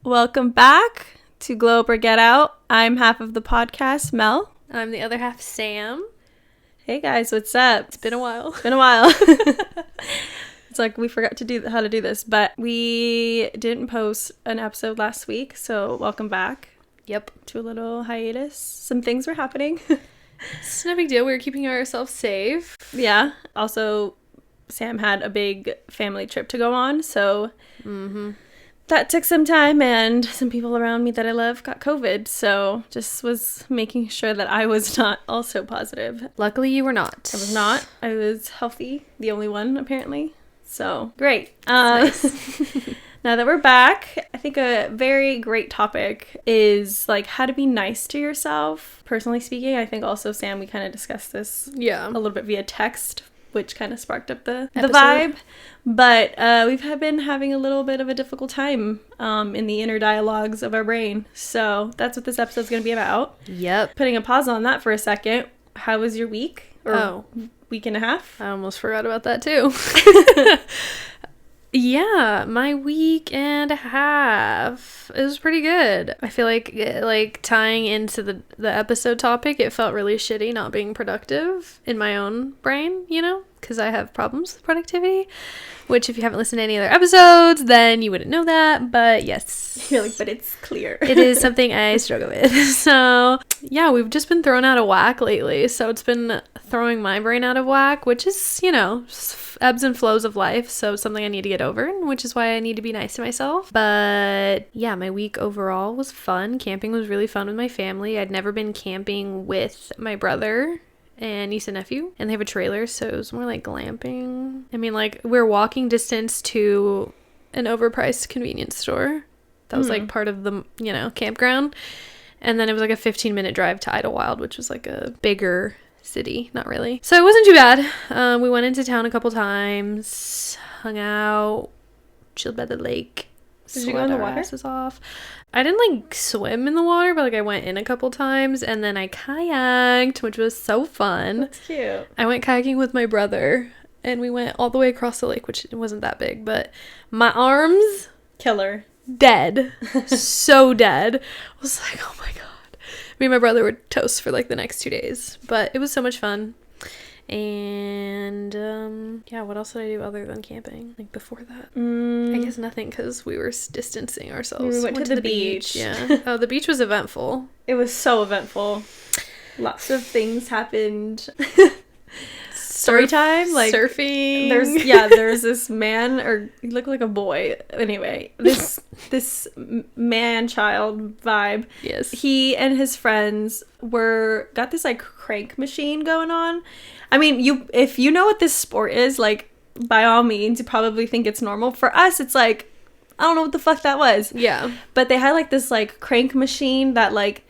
Welcome back to Glow Up or Get Out. I'm half of the podcast, Mel. I'm the other half, Sam. Hey guys, what's up? It's been a while. It's like we forgot to do how to do this, but we didn't post an episode last week, so welcome back. Yep. To a little hiatus. Some things were happening. It's no big deal. We were keeping ourselves safe. Yeah. Also, Sam had a big family trip to go on, so that took some time, and some people around me that I love got COVID, so just was making sure that I was not also positive. Luckily, you were not. I was not. I was healthy, the only one, apparently. So, great. Nice. Now that we're back, I think a very great topic is, like, how to be nice to yourself. Personally speaking, I think also, Sam, we kind of discussed this a little bit via text, which kind of sparked up the vibe. But we've been having a little bit of a difficult time in the inner dialogues of our brain. So that's what this episode's going to be about. Yep. Putting a pause on that for a second. How was your week? Or week and a half? I almost forgot about that too. Yeah, my week and a half. It was pretty good. I feel like tying into the episode topic, it felt really shitty not being productive in my own brain, you know, because I have problems with productivity, which if you haven't listened to any other episodes, then you wouldn't know that. But yes. You're like, but it's clear. It is something I struggle with. So yeah, we've just been thrown out of whack lately. So it's been throwing my brain out of whack, which is, you know, ebbs and flows of life. So something I need to get over, which is why I need to be nice to myself. But yeah, my week overall was fun. Camping was really fun with my family. I'd never been camping with my brother and niece and nephew, and they have a trailer, so it was more like glamping. I mean, like, we're walking distance to an overpriced convenience store that was like part of the, you know, campground, and then it was like a 15-minute drive to Idlewild, which was like a bigger city. Not really, so it wasn't too bad. We went into town a couple times, hung out, chilled by the lake. Did you go in the water? Asses off. I didn't like swim in the water, but like I went in a couple times, and then I kayaked, which was so fun. That's cute. I went kayaking with my brother, and we went all the way across the lake, which wasn't that big, but my arms, killer, dead. So dead. I was like, oh my god. Me and my brother were toast for like the next 2 days, but it was so much fun. And yeah, what else did I do other than camping, like before that? I guess nothing, because we were distancing ourselves. We went to the beach. Yeah. Oh, the beach was eventful. It was so eventful. Lots of things happened. Story time, like surfing. There's this man, or he looked like a boy. Anyway, this man child vibe. Yes. He and his friends got this like crank machine going on. I mean, if you know what this sport is, like, by all means, you probably think it's normal. For us, it's like, I don't know what the fuck that was. Yeah. But they had like this like crank machine that like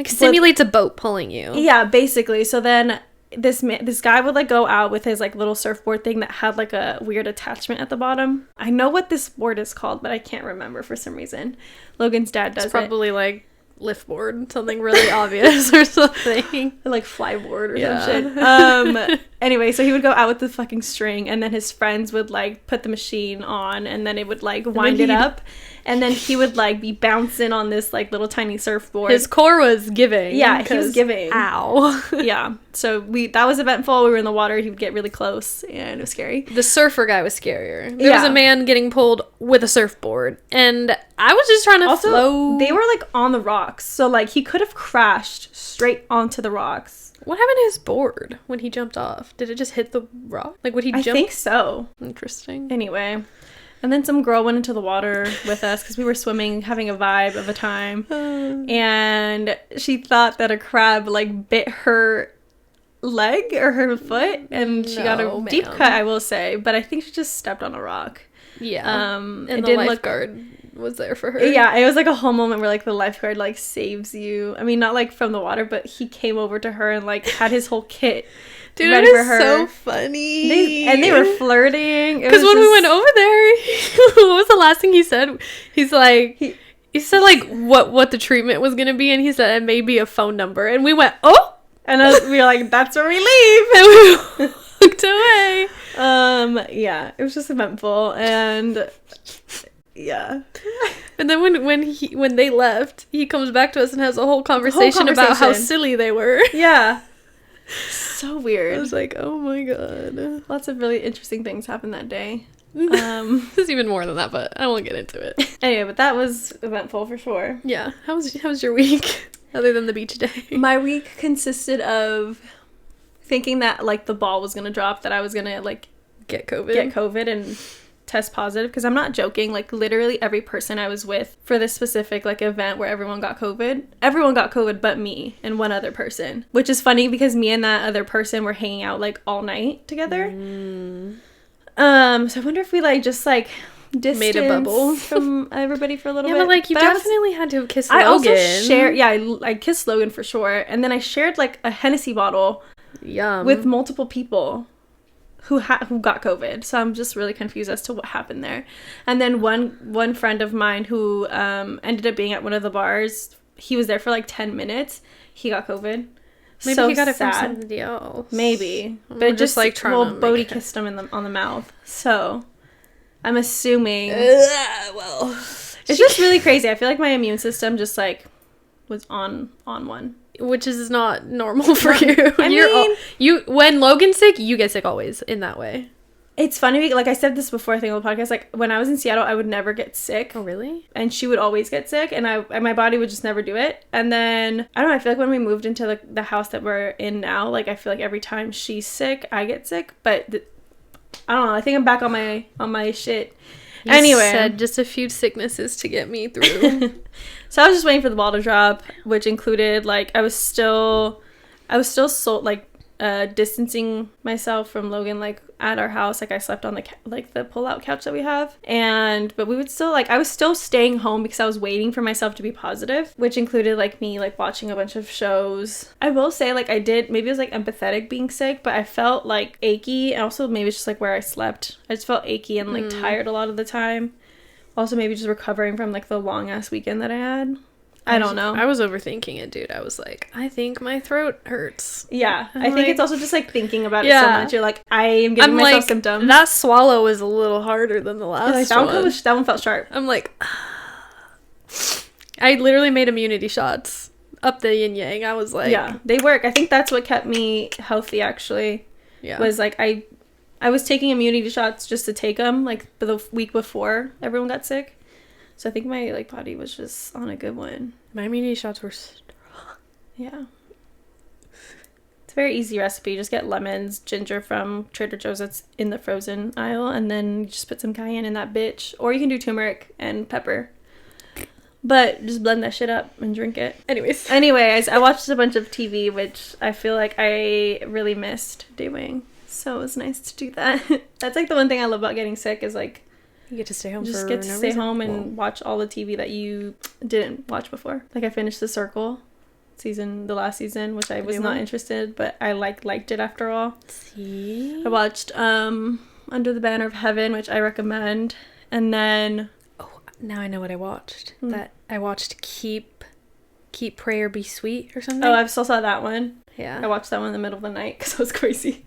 simulates a boat pulling you. Yeah, basically. So then this guy would like go out with his like little surfboard thing that had like a weird attachment at the bottom. I know what this board is called, but I can't remember for some reason. Logan's dad does it. It's probably like lift board, something really obvious or something. Like flyboard or some shit. Anyway, so he would go out with the fucking string, and then his friends would like put the machine on, and then it would like wind it up, and then he would like be bouncing on this like little tiny surfboard. His core was giving. Yeah, he was giving. Ow. Yeah. So that was eventful. We were in the water. He would get really close, and it was scary. The surfer guy was scarier. There was a man getting pulled with a surfboard, and I was just trying to float. They were like on the rocks, so like he could have crashed straight onto the rocks. What happened to his board when he jumped off? Did it just hit the rock? Like, would he jump? I think so. Interesting. Anyway, and then some girl went into the water with us because we were swimming, having a vibe of a time, and she thought that a crab like bit her leg or her foot, and she got a deep cut, I will say, but I think she just stepped on a rock. Yeah. And the lifeguard was there for her. Yeah, it was like a whole moment where like the lifeguard like saves you. I mean, not like from the water, but he came over to her and like had his whole kit Dude, ready for her. So funny. They were flirting. Because when we went over there, what was the last thing he said? He's like, he said like what the treatment was gonna be, and he said it may be a phone number, and we went, oh. And we were like, that's where we leave. And we walked away. Yeah, it was just eventful, and yeah. And then when they left, he comes back to us and has a whole conversation about how silly they were. Yeah. So weird. I was like, oh my god. Lots of really interesting things happened that day. There's even more than that, but I won't get into it. Anyway, but that was eventful for sure. Yeah. How was your week other than the beach day? My week consisted of thinking that like the ball was gonna drop, that I was gonna like get COVID and test positive, because I'm not joking, like literally every person I was with for this specific like event where everyone got COVID but me and one other person, which is funny because me and that other person were hanging out like all night together. So I wonder if we like just like made a bubble from everybody for a little bit. But like you definitely had to have kissed Logan. I also shared, I kissed Logan for sure, and then I shared like a Hennessy bottle with multiple people who got COVID. So I'm just really confused as to what happened there. And then one friend of mine who ended up being at one of the bars, he was there for like 10 minutes. He got COVID. Maybe so he got it from somebody else. Maybe. But just like trying to Bodhi kissed him on the mouth. So I'm assuming. Well, it's just really crazy. I feel like my immune system just like was on one. Which is not normal for you. I mean, when Logan's sick, you get sick always in that way. It's funny, like I said this before, I think on the podcast, like when I was in Seattle, I would never get sick. Oh, really? And she would always get sick, and my body would just never do it. And then, I don't know, I feel like when we moved into like the house that we're in now, like I feel like every time she's sick, I get sick. But I don't know, I think I'm back on my shit. Anyway, said just a few sicknesses to get me through. So I was just waiting for the ball to drop, which included like I was still so like distancing myself from Logan, like at our house. Like I slept on the pull-out couch that we have, but we would still like I was still staying home because I was waiting for myself to be positive, which included like me like watching a bunch of shows. I will say like maybe it was like empathetic being sick, but I felt like achy, and also maybe it's just like where I slept. I just felt achy and like tired a lot of the time. Also maybe just recovering from like the long ass weekend that I had. I don't know. I was overthinking it, dude. I was like, I think my throat hurts. Yeah. I think it's also just like thinking about it so much. You're like, I am giving myself symptoms. That swallow was a little harder than the last one. That one felt sharp. I'm like, I literally made immunity shots up the yin yang. I was like, yeah, they work. I think that's what kept me healthy actually. Yeah. Was like I was taking immunity shots just to take them like the week before everyone got sick. So I think my like body was just on a good one. My immunity shots were strong. Yeah. It's a very easy recipe. Just get lemons, ginger from Trader Joe's that's in the frozen aisle, and then you just put some cayenne in that bitch. Or you can do turmeric and pepper. But just blend that shit up and drink it. Anyways, I watched a bunch of TV, which I feel like I really missed doing. So it was nice to do that. That's like the one thing I love about getting sick is like you get to stay home. Just get to stay home and watch all the TV that you didn't watch before. Like I finished The Circle the last season, which I was not interested, but I liked it after all. See? I watched Under the Banner of Heaven, which I recommend, and then now I know what I watched. That I watched Keep Prayer Be Sweet or something. Oh, I still saw that one. Yeah. I watched that one in the middle of the night because I was crazy.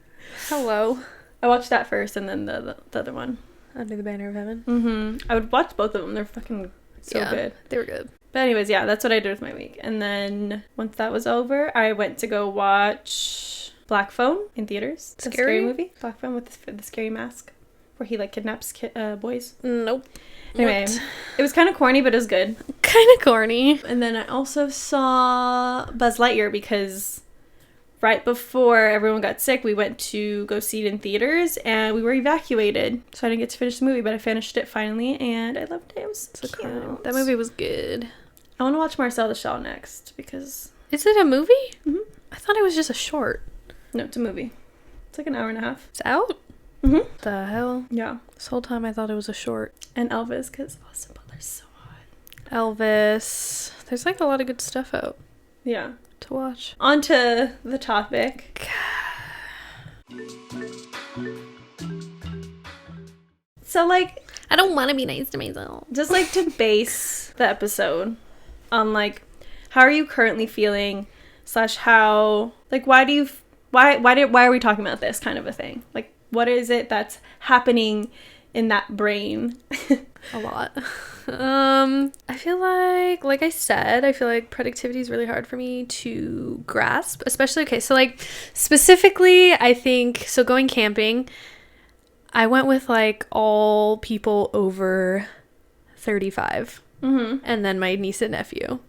Hello. I watched that first and then the other one. Under the Banner of Heaven. Mm-hmm. I would watch both of them. They're fucking so good. They were good. But anyways, yeah, that's what I did with my week. And then once that was over, I went to go watch Black Phone in theaters. The scary movie. Black Phone with the scary mask, where he like kidnaps boys. Nope. Anyway, it was kind of corny, but it was good. Kind of corny. And then I also saw Buzz Lightyear because right before everyone got sick, we went to go see it in theaters, and we were evacuated. So I didn't get to finish the movie, but I finished it finally, and I loved it. It was so cute. That movie was good. I want to watch Marcel the Shell next, because... Is it a movie? Mm-hmm. I thought it was just a short. No, it's a movie. It's like an hour and a half. It's out? Mm-hmm. The hell? Yeah. This whole time I thought it was a short. And Elvis, because Austin Butler's so hot. Elvis. There's like a lot of good stuff out. Yeah. To watch. On to the topic. So, like... I don't want to be nice to myself. Just, like, to base the episode on, like, how are you currently feeling / how Like, why are we talking about this kind of a thing? Like, what is it that's happening in that brain? A lot. I feel like I said, I feel like productivity is really hard for me to grasp, especially, okay, so like specifically, I think, so going camping, I went with like all people over 35, and then my niece and nephew.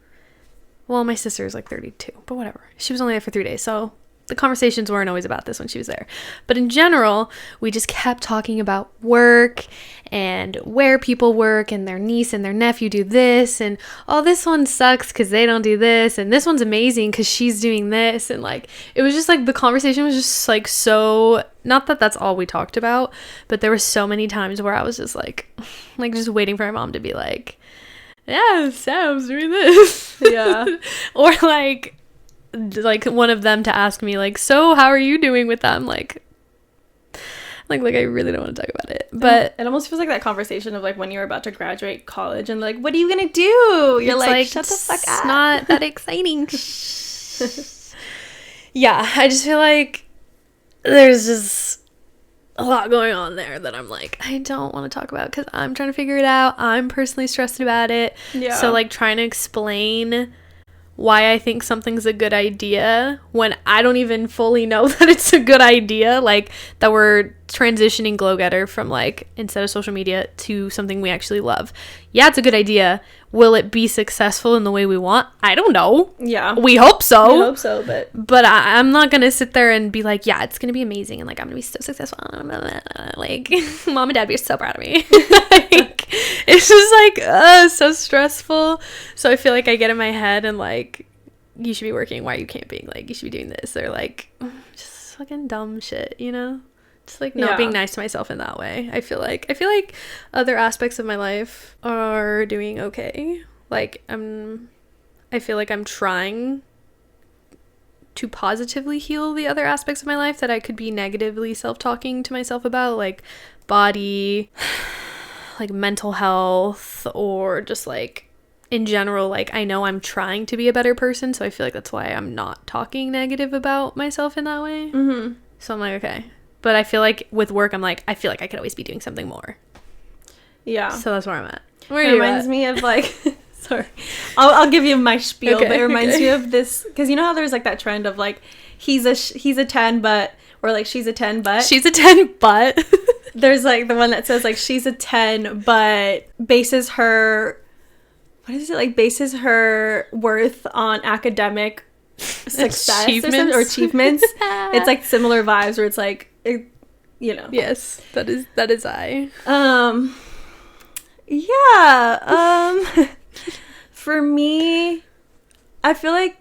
Well, my sister is like 32, but whatever. She was only there for 3 days, so the conversations weren't always about this when she was there. But in general, we just kept talking about work and where people work and their niece and their nephew do this. And, oh, this one sucks because they don't do this. And this one's amazing because she's doing this. And, like, it was just, like, the conversation was just, like, so... Not that that's all we talked about, but there were so many times where I was just, like just waiting for my mom to be like, yeah, Sam's doing this. Yeah. Or, like one of them to ask me, like, so how are you doing with them? Like I really don't want to talk about it, but it almost feels like that conversation of like when you're about to graduate college and like, what are you gonna do? You're like, shut the fuck up. It's not that exciting. Yeah, I just feel like there's just a lot going on there that I'm like, I don't want to talk about because I'm trying to figure it out. I'm personally stressed about it. Yeah. So like trying to explain why I think something's a good idea when I don't even fully know that it's a good idea, like that we're transitioning Glow Getter from like instead of social media to something we actually love. Yeah, it's a good idea. Will it be successful in the way we want? I don't know. Yeah. We hope so. We hope so, but I'm not going to sit there and be like, yeah, it's going to be amazing and like I'm going to be so successful. Like, mom and dad be so proud of me. Like, it's just like so stressful. So I feel like I get in my head and like, you should be working. Why are you camping? Like, you should be doing this. Or like, just fucking dumb shit, you know? Just like not being nice to myself in that way. I feel like other aspects of my life are doing okay. Like I feel like I'm trying to positively heal the other aspects of my life that I could be negatively self-talking to myself about, like body, like mental health, or just like in general, like I know I'm trying to be a better person, so I feel like that's why I'm not talking negative about myself in that way. So I'm like, okay. But I feel like with work, I'm like, I feel like I could always be doing something more. Yeah. So that's where I'm at. It reminds me of like, sorry, I'll give you my spiel, but it reminds me of this, because you know how there's like that trend of like, he's a 10, but, or like she's a 10, but. She's a 10, but. There's like the one that says like, she's a 10, but bases her, what is it? Like bases her worth on academic success or achievements. It's like similar vibes where it's like, you know. Yes, that is I. Yeah. For me, I feel like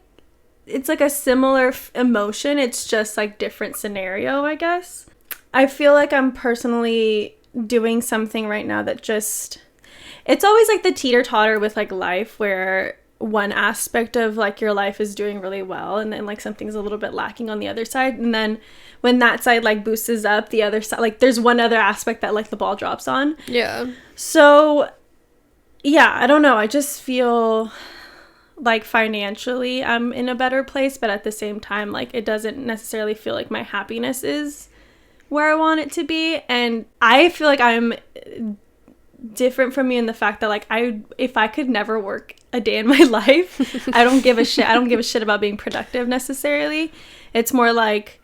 it's like a similar emotion. It's just like different scenario, I guess. I feel like I'm personally doing something right now that just, it's always like the teeter-totter with like life, where one aspect of like your life is doing really well and then like something's a little bit lacking on the other side, and then when that side like boosts up, the other side, like there's one other aspect that like the ball drops on. Yeah. So yeah, I don't know, I just feel like financially I'm in a better place, but at the same time like it doesn't necessarily feel like my happiness is where I want it to be. And I feel like I'm different from you in the fact that like if I could never work a day in my life, I don't give a shit about being productive necessarily. It's more like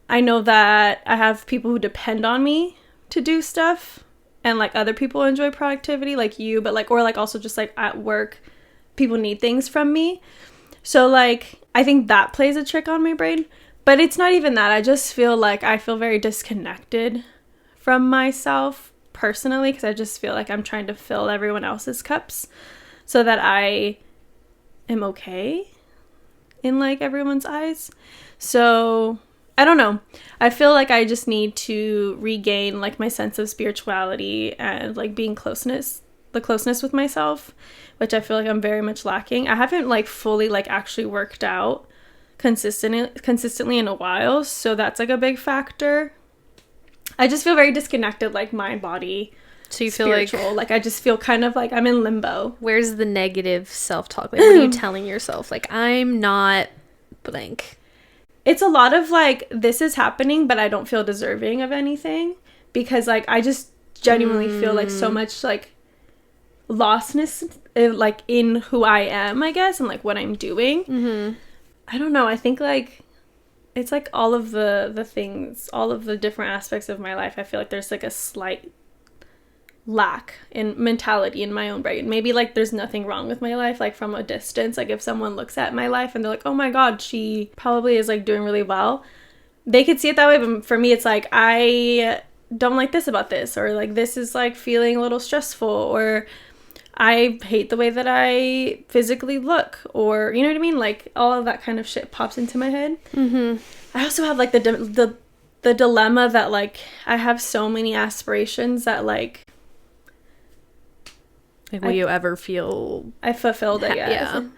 I know that I have people who depend on me to do stuff, and like other people enjoy productivity like you, but like, or like also just like at work people need things from me. So like I think that plays a trick on my brain, but it's not even that. I just feel like I feel very disconnected from myself personally, because I just feel like I'm trying to fill everyone else's cups so that I am okay in like everyone's eyes. So I don't know. I feel like I just need to regain like my sense of spirituality and like the closeness with myself, which I feel like I'm very much lacking. I haven't like fully like actually worked out consistently in a while, so that's like a big factor. I just feel very disconnected, like mind, body. So you spiritual. Feel like I just feel kind of like I'm in limbo. Where's the negative self-talk? Like, what are you telling yourself? Like, I'm not blank. it's a lot of like, this is happening, but I don't feel deserving of anything, because like I just genuinely feel like so much like lostness like in who I am, I guess, and like what I'm doing. I don't know, I think like it's like all of the things, all of the different aspects of my life, I feel like there's like a slight lack in mentality in my own brain. Maybe like there's nothing wrong with my life, like from a distance, like if someone looks at my life and they're like, oh my god, she probably is like doing really well, they could see it that way. But for me, it's like, I don't like this about this, or like this is like feeling a little stressful, or I hate the way that I physically look, or you know what I mean, like all of that kind of shit pops into my head. I also have like the dilemma that like I have so many aspirations that like will you ever feel I fulfilled, I guess. Yeah.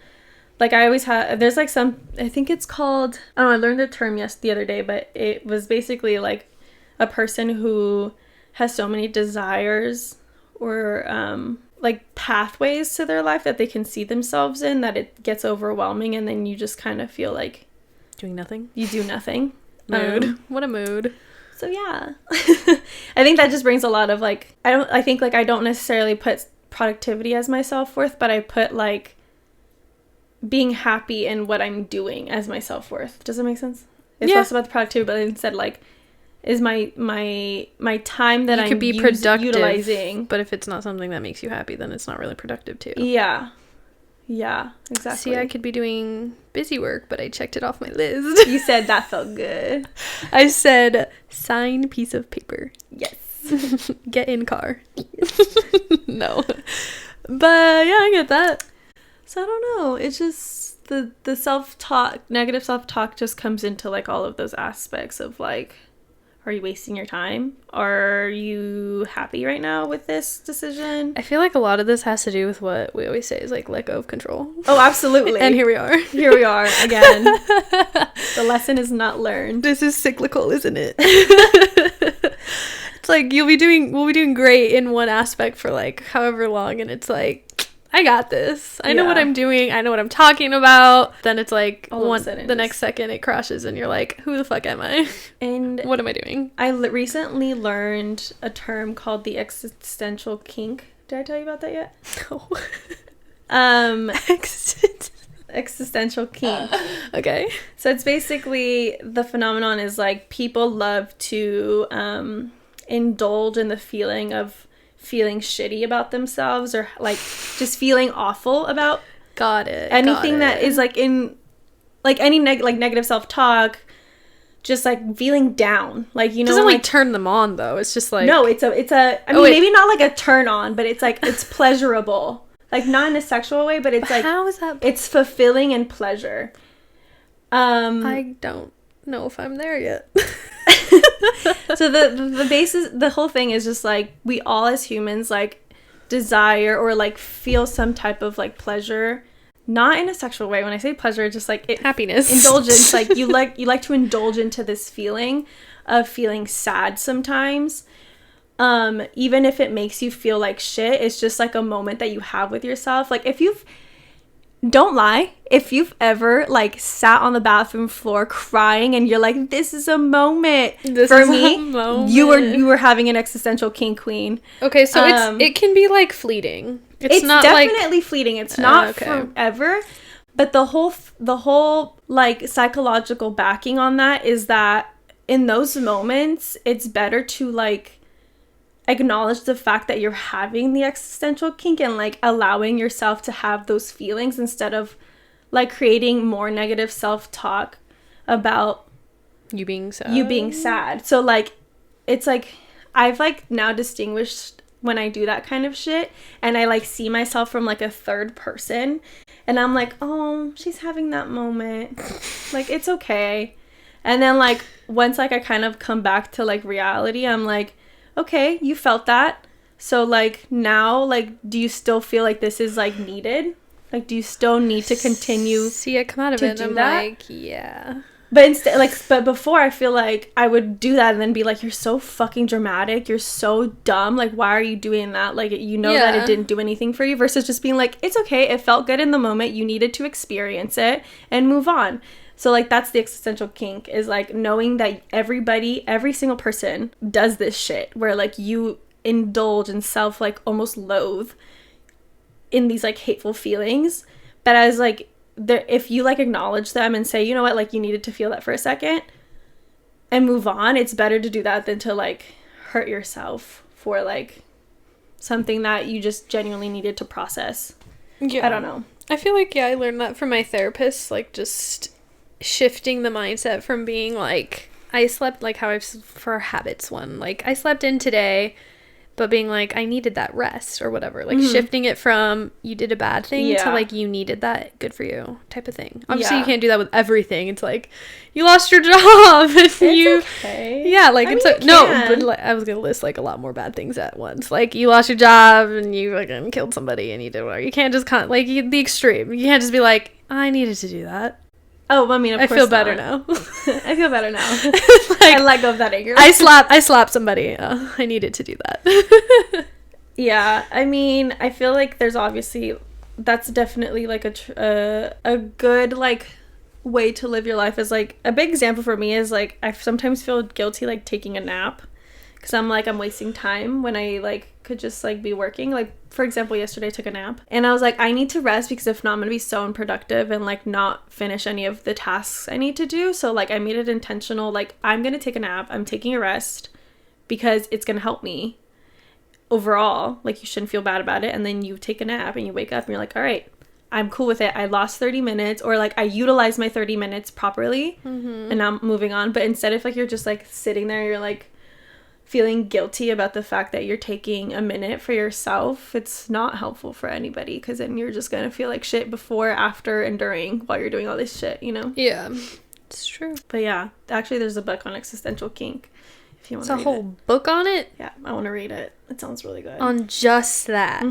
Like I always have, there's like some, I think it's called, I don't know, I learned the term the other day, but it was basically like a person who has so many desires or like pathways to their life that they can see themselves in, that it gets overwhelming, and then you just kind of feel like doing nothing. You do nothing. Mood. What a mood. So yeah. I think that just brings a lot of like, I think like I don't necessarily put productivity as my self-worth, but I put like being happy in what I'm doing as my self-worth. Does that make sense? It's less about the productivity, but instead like, is my time that could be productive, utilizing. But if it's not something that makes you happy, then it's not really productive too. Yeah, exactly. See, I could be doing busy work, but I checked it off my list. You said that felt good. I said sign piece of paper. Yes. Get in car. No. But yeah, I get that. So I don't know. It's just the self-talk, negative self-talk just comes into like all of those aspects of like, are you wasting your time? Are you happy right now with this decision? I feel like a lot of this has to do with what we always say is like, let go of control. Oh, absolutely. And here we are. Here we are again. The lesson is not learned. This is cyclical, isn't it? It's like we'll be doing great in one aspect for like however long, and it's like, I got this. I know what I'm doing. I know what I'm talking about. Then it's like the next second it crashes and you're like, who the fuck am I? And what am I doing? I recently learned a term called the existential kink. Did I tell you about that yet? No. Existential kink. Okay. So it's basically, the phenomenon is like people love to indulge in the feeling of feeling shitty about themselves, or like just feeling awful about anything that is like in like any negative self-talk, just like feeling down, like, you know, doesn't like turn them on though. It's just like, no, it's a I mean, maybe not like a turn on, but it's like it's pleasurable, like not in a sexual way, but it's like, how is that? It's fulfilling and pleasure. I don't know if I'm there yet. So the basis, the whole thing is just like, we all as humans like desire or like feel some type of like pleasure, not in a sexual way. When I say pleasure, just like happiness, indulgence. Like you like to indulge into this feeling of feeling sad sometimes, even if it makes you feel like shit. It's just like a moment that you have with yourself. Like don't lie, if you've ever like sat on the bathroom floor crying and you're like, this is a moment. For me, you were having an existential kink, queen. Okay, so it can be like fleeting. It's not definitely like fleeting. It's not forever. But the whole like psychological backing on that is that in those moments, it's better to like acknowledge the fact that you're having the existential kink and like allowing yourself to have those feelings, instead of like creating more negative self-talk about you being sad. So like, it's like, I've like now distinguished when I do that kind of shit and I like see myself from like a third person, and I'm like, oh, she's having that moment, like it's okay. And then like once like I kind of come back to like reality, I'm like, okay, you felt that. So like now, like, do you still feel like this is like needed? Like, do you still need to continue? See, I come out of it and I'm like, yeah. But instead, like, but before I feel like I would do that and then be like, you're so fucking dramatic. You're so dumb. Like, why are you doing that? Like, you know that it didn't do anything for you, versus just being like, it's okay. It felt good in the moment. You needed to experience it and move on. So, like, that's the existential kink, is, like, knowing that every single person does this shit where, like, you indulge in self, like, almost loathe in these, like, hateful feelings. But as, like, if you, like, acknowledge them and say, you know what, like, you needed to feel that for a second and move on, it's better to do that than to, like, hurt yourself for, like, something that you just genuinely needed to process. Yeah. I don't know. I feel like, I learned that from my therapist, like, just shifting the mindset from being, like, I slept, like, for habits one, like, I slept in today, but being like, I needed that rest or whatever, like, shifting it from you did a bad thing to, like, you needed that, good for you type of thing. Obviously, you can't do that with everything. It's like, you lost your job and it's okay. Yeah, like, but like, I was gonna list, like, a lot more bad things at once. Like, you lost your job and you, like, killed somebody and you did whatever. You can't just, like, the extreme. You can't just be like, I needed to do that. Oh, I mean, of course I feel better now. I feel better now. Like, I let go of that anger. I slapped somebody. I needed to do that. Yeah, I mean, I feel like there's obviously, that's definitely, like, a good, like, way to live your life. Is, like, a big example for me is, like, I sometimes feel guilty, like, taking a nap. Because I'm like, I'm wasting time when I, like, could just, like, be working. Like, for example, yesterday I took a nap. And I was like, I need to rest because if not, I'm going to be so unproductive and, like, not finish any of the tasks I need to do. So, like, I made it intentional. Like, I'm going to take a nap. I'm taking a rest because it's going to help me overall. Like, you shouldn't feel bad about it. And then you take a nap and you wake up and you're like, all right, I'm cool with it. I lost 30 minutes, or, like, I utilized my 30 minutes properly and now I'm moving on. But instead of, like, you're just, like, sitting there, you're, like, feeling guilty about the fact that you're taking a minute for yourself, it's not helpful for anybody, because then you're just gonna feel like shit before, after, and during while you're doing all this shit, you know? Yeah, it's true. But yeah, actually there's a book on existential kink if you want to read it. It's a whole book on it? Yeah, I want to read it. It sounds really good. On just that.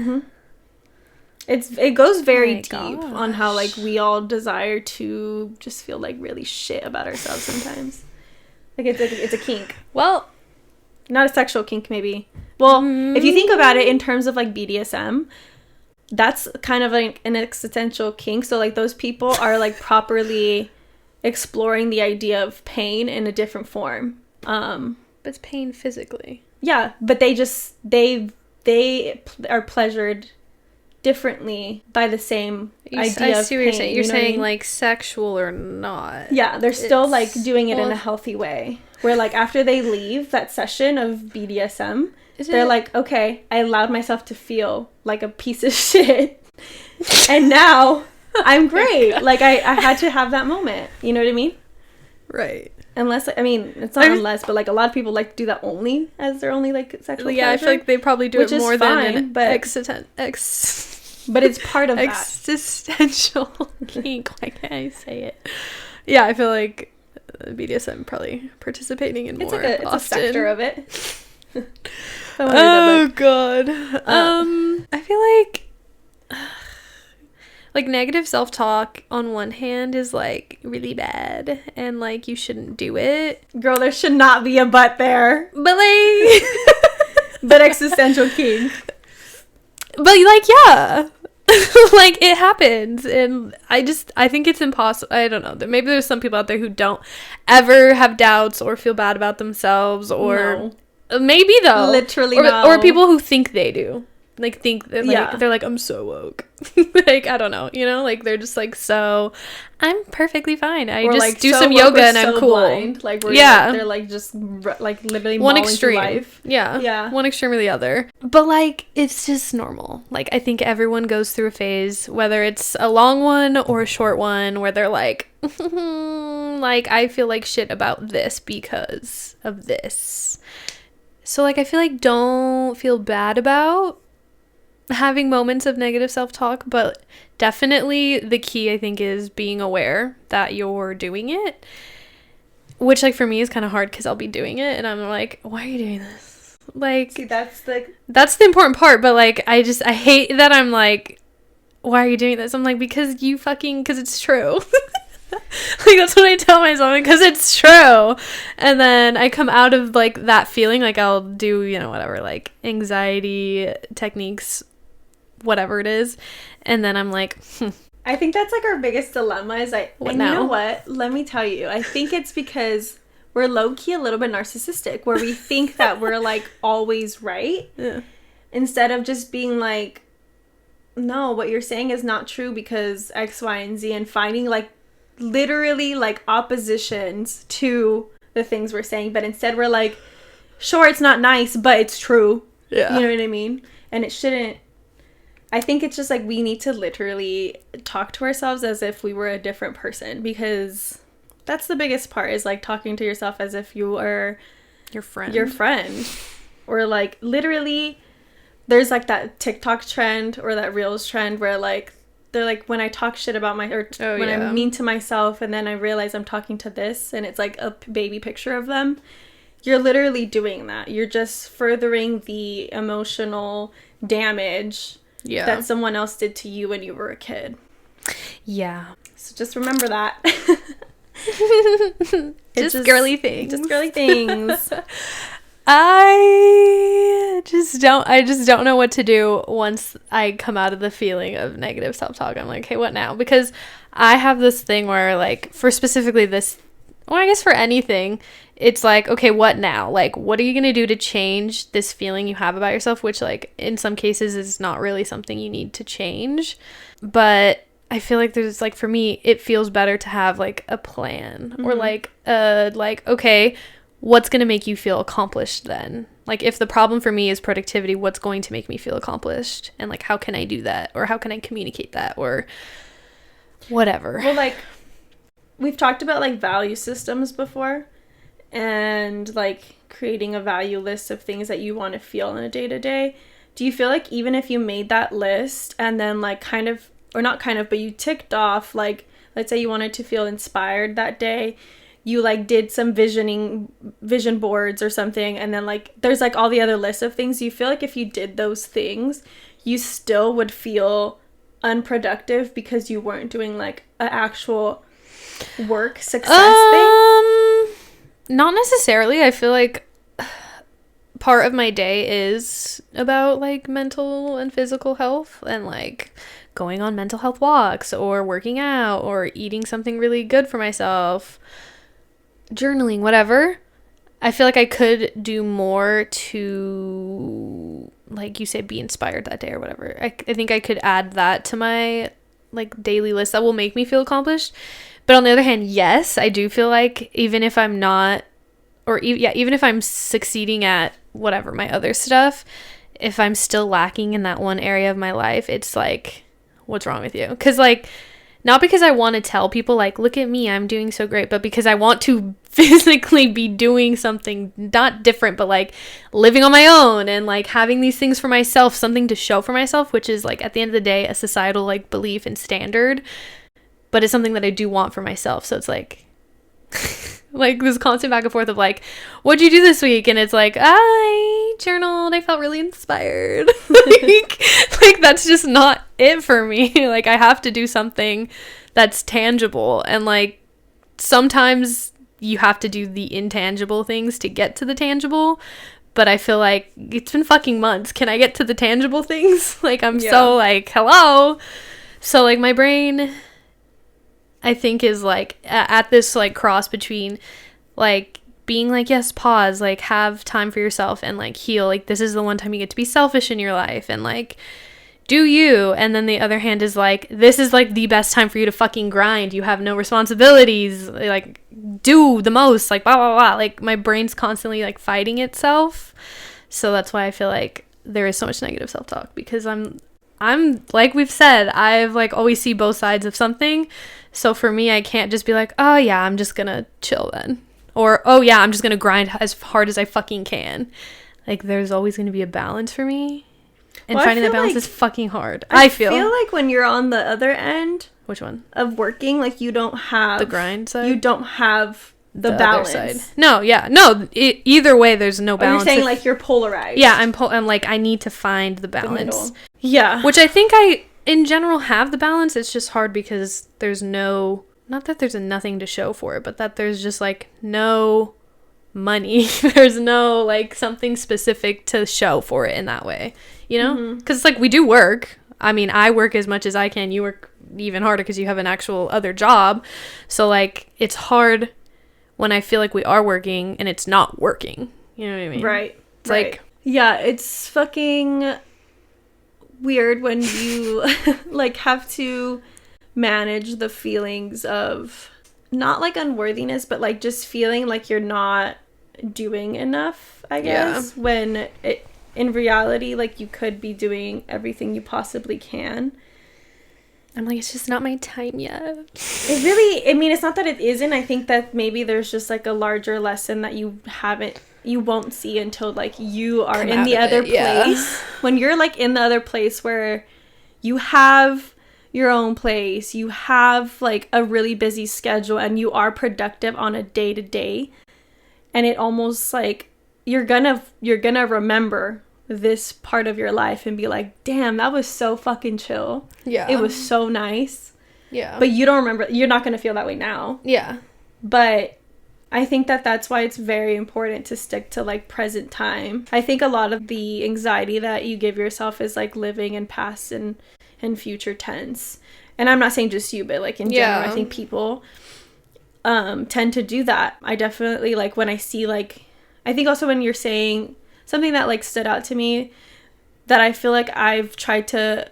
It goes very deep on how, like, we all desire to just feel, like, really shit about ourselves sometimes. Like, it's a kink. Well, not a sexual kink, maybe. Well, if you think about it in terms of, like, BDSM, that's kind of, like, an existential kink. So, like, those people are, like, properly exploring the idea of pain in a different form. But it's pain physically. Yeah, but they are pleasured differently by the same idea of pain. I see what you're saying. You're saying, like, sexual or not. Yeah, they're still, like, doing it in a healthy way. Where, like, after they leave that session of BDSM, they're like, okay, I allowed myself to feel like a piece of shit. And now I'm great. Like, I had to have that moment. You know what I mean? Right. Unless, I mean, it's not unless, but, like, a lot of people, like, do that only as their only, like, sexual pleasure. I feel like they probably do it more than but it's part of existential kink. Why can't I say it? Yeah, I feel like BDSM probably participating in more it's a sector of it. Oh god. I feel like negative self-talk on one hand is, like, really bad and, like, you shouldn't do it. Girl, there should not be a but there. But, like, but existential kink. But, like, yeah. Like, it happens, and I think it's impossible. I don't know, maybe there's some people out there who don't ever have doubts or feel bad about themselves, or maybe though, literally, or people who think they do, like, think that, like, they're like, I'm so woke. Like, I don't know, you know, like, they're just like, so I'm perfectly fine, I just, like, do some yoga and I'm cool. Blind. Like, they're, like, just, like, literally one extreme through life. Yeah, one extreme or the other. But, like, it's just normal. Like, I think everyone goes through a phase, whether it's a long one or a short one, where they're like, like, I feel like shit about this because of this. So, like, I feel like don't feel bad about having moments of negative self-talk, but definitely the key, I think, is being aware that you're doing it, which, like, for me is kind of hard because I'll be doing it and I'm like, why are you doing this? Like, see, that's the important part, but, like, I hate that I'm like, why are you doing this? I'm like, because it's true. Like, that's what I tell myself, because it's true. And then I come out of, like, that feeling, like, I'll do, you know, whatever, like, anxiety techniques, whatever it is, and then I'm like, I think that's like our biggest dilemma is What and now? you know what? Let me tell you. I think it's because we're low-key a little bit narcissistic where we think that we're like always right. Yeah. Instead of just being like, no, what you're saying is not true because X, Y, and Z, and finding like literally like oppositions to the things we're saying. But instead we're like, sure, it's not nice, but it's true. Yeah. You know what I mean? And it shouldn't. I think it's just like we need to literally talk to ourselves as if we were a different person, because that's the biggest part, is like talking to yourself as if you are your friend. Or like literally there's like that TikTok trend or that Reels trend where like they're like, when I talk shit about I'm mean to myself and then I realize I'm talking to this, and it's like a baby picture of them. You're literally doing that. You're just furthering the emotional damage that someone else did to you when you were a kid. Yeah. So just remember that. Just girly things. Just girly things. I just don't know what to do once I come out of the feeling of negative self-talk. I'm like, hey, what now? Because I have this thing where, like, for specifically this, well, I guess for anything, it's like, okay, what now? Like, what are you going to do to change this feeling you have about yourself? Which, like, in some cases is not really something you need to change. But I feel like there's, like, for me, it feels better to have, like, a plan. Or, like, okay, what's going to make you feel accomplished then? Like, if the problem for me is productivity, what's going to make me feel accomplished? And, like, how can I do that? Or how can I communicate that? Or whatever. Well, like, we've talked about, like, value systems before. And, like, creating a value list of things that you want to feel in a day-to-day. Do you feel like even if you made that list and then, like, but you ticked off, like, let's say you wanted to feel inspired that day, you, like, did some vision boards or something, and then, like, there's, like, all the other lists of things. You feel like if you did those things, you still would feel unproductive because you weren't doing, like, an actual work success thing? Not necessarily. I feel like part of my day is about, like, mental and physical health and, like, going on mental health walks or working out or eating something really good for myself, journaling, whatever. I feel like I could do more to, like you said, be inspired that day or whatever. I think I could add that to my, like, daily list that will make me feel accomplished. But on the other hand, yes, I do feel like even if I'm not, even if I'm succeeding at whatever, my other stuff, if I'm still lacking in that one area of my life, it's like, what's wrong with you? Because, like, not because I want to tell people, like, look at me, I'm doing so great, but because I want to physically be doing something not different, but, like, living on my own and, like, having these things for myself, something to show for myself, which is, like, at the end of the day, a societal, like, belief and standard. But it's something that I do want for myself. So it's like, like, this constant back and forth of, like, what'd you do this week? And it's like, I journaled. I felt really inspired. like, that's just not it for me. Like, I have to do something that's tangible. And, like, sometimes you have to do the intangible things to get to the tangible. But I feel like it's been fucking months. Can I get to the tangible things? Like, I'm so, like, hello. So, like, my brain, I think, is, like, at this, like, cross between, like, being like, yes, pause, like, have time for yourself and, like, heal. Like, this is the one time you get to be selfish in your life and, like, do you. And then the other hand is, like, this is, like, the best time for you to fucking grind. You have no responsibilities. Like, do the most. Like, blah, blah, blah. Like, my brain's constantly, like, fighting itself. So that's why I feel like there is so much negative self-talk, because I'm like we've said, I've, like, always see both sides of something. So for me, I can't just be like, oh yeah, I'm just gonna chill then. Or, oh yeah, I'm just gonna grind as hard as I fucking can. Like, there's always gonna be a balance for me. And finding that balance is fucking hard. I feel like when you're on the other end. Which one? Of working, like, you don't have. The grind side? You don't have the balance. Other side. No, yeah. No, either way, there's no balance. Or you're saying, like, you're polarized. Yeah, I'm like, I need to find the balance. Yeah. Which I think I, in general, have the balance. It's just hard because there's no, not that there's nothing to show for it, but that there's just, like, no money. There's no, like, something specific to show for it in that way, you know? Because it's like, we do work. I mean, I work as much as I can. You work even harder because you have an actual other job. So like it's hard when I feel like we are working and it's not working. You know what I mean? Right. It's right. like, yeah, it's fucking weird when you like have to manage the feelings of not like unworthiness, but like just feeling like you're not doing enough, I guess, when it, in reality, like you could be doing everything you possibly can. I'm like, it's just not my time yet. It really, I mean, it's not that it isn't. I think that maybe there's just like a larger lesson that you won't see until like you are in the other place. When you're like in the other place where you have your own place, you have like a really busy schedule, and you are productive on a day-to-day, and it almost like you're gonna remember this part of your life and be like, damn, that was so fucking chill. Yeah, it was so nice. Yeah, but you don't remember. You're not gonna feel that way now. Yeah, but I think that that's why it's very important to stick to like present time. I think a lot of the anxiety that you give yourself is like living in past and future tense. And I'm not saying just you, but like in general, I think people tend to do that. I definitely like when I see like, I think also when you're saying something that like stood out to me that I feel like I've tried to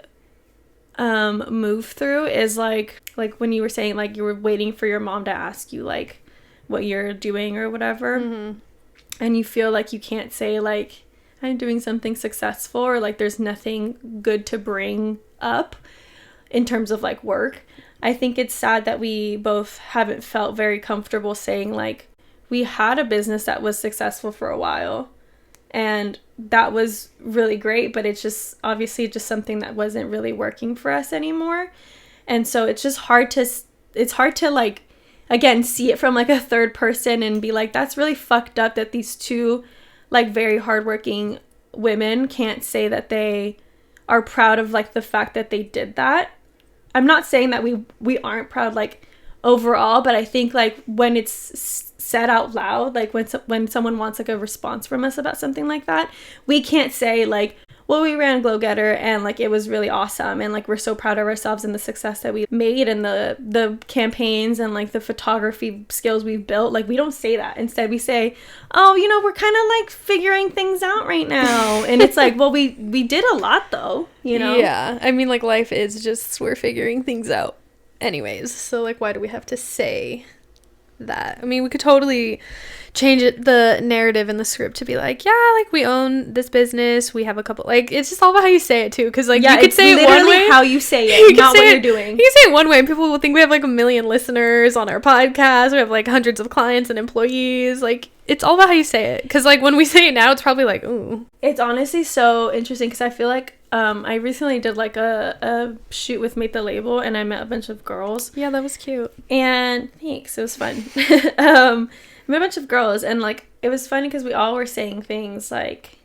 move through is like when you were saying like you were waiting for your mom to ask you like what you're doing or whatever, and you feel like you can't say like I'm doing something successful or like there's nothing good to bring up in terms of like work. I think it's sad that we both haven't felt very comfortable saying like we had a business that was successful for a while and that was really great, but it's just obviously just something that wasn't really working for us anymore. And so it's just hard to like, again, see it from like a third person and be like, that's really fucked up that these two like very hardworking women can't say that they are proud of like the fact that they did that. I'm not saying that we aren't proud like overall, but I think like when it's said out loud, like when someone wants like a response from us about something like that, we can't say like, well, we ran Glow Getter and like it was really awesome and like we're so proud of ourselves and the success that we made and the campaigns and like the photography skills we've built. Like we don't say that. Instead we say, oh, you know, we're kind of like figuring things out right now. And it's like, well, we did a lot though, you know? Yeah, I mean like life is just we're figuring things out anyways, so like why do we have to say that? I mean, we could totally change the narrative in the script to be like, yeah, like we own this business, we have a couple, like it's just all about how you say it too, because like you could say it one way, how you say it, not what you're doing. You can say it one way and people will think we have like 1 million listeners on our podcast, we have like hundreds of clients and employees. Like it's all about how you say it, because like when we say it now it's probably like, ooh. It's honestly so interesting because I feel like I recently did like a shoot with Mate the Label and I met a bunch of girls. Yeah, that was cute. And thanks, it was fun. I met a bunch of girls and like it was funny because we all were saying things like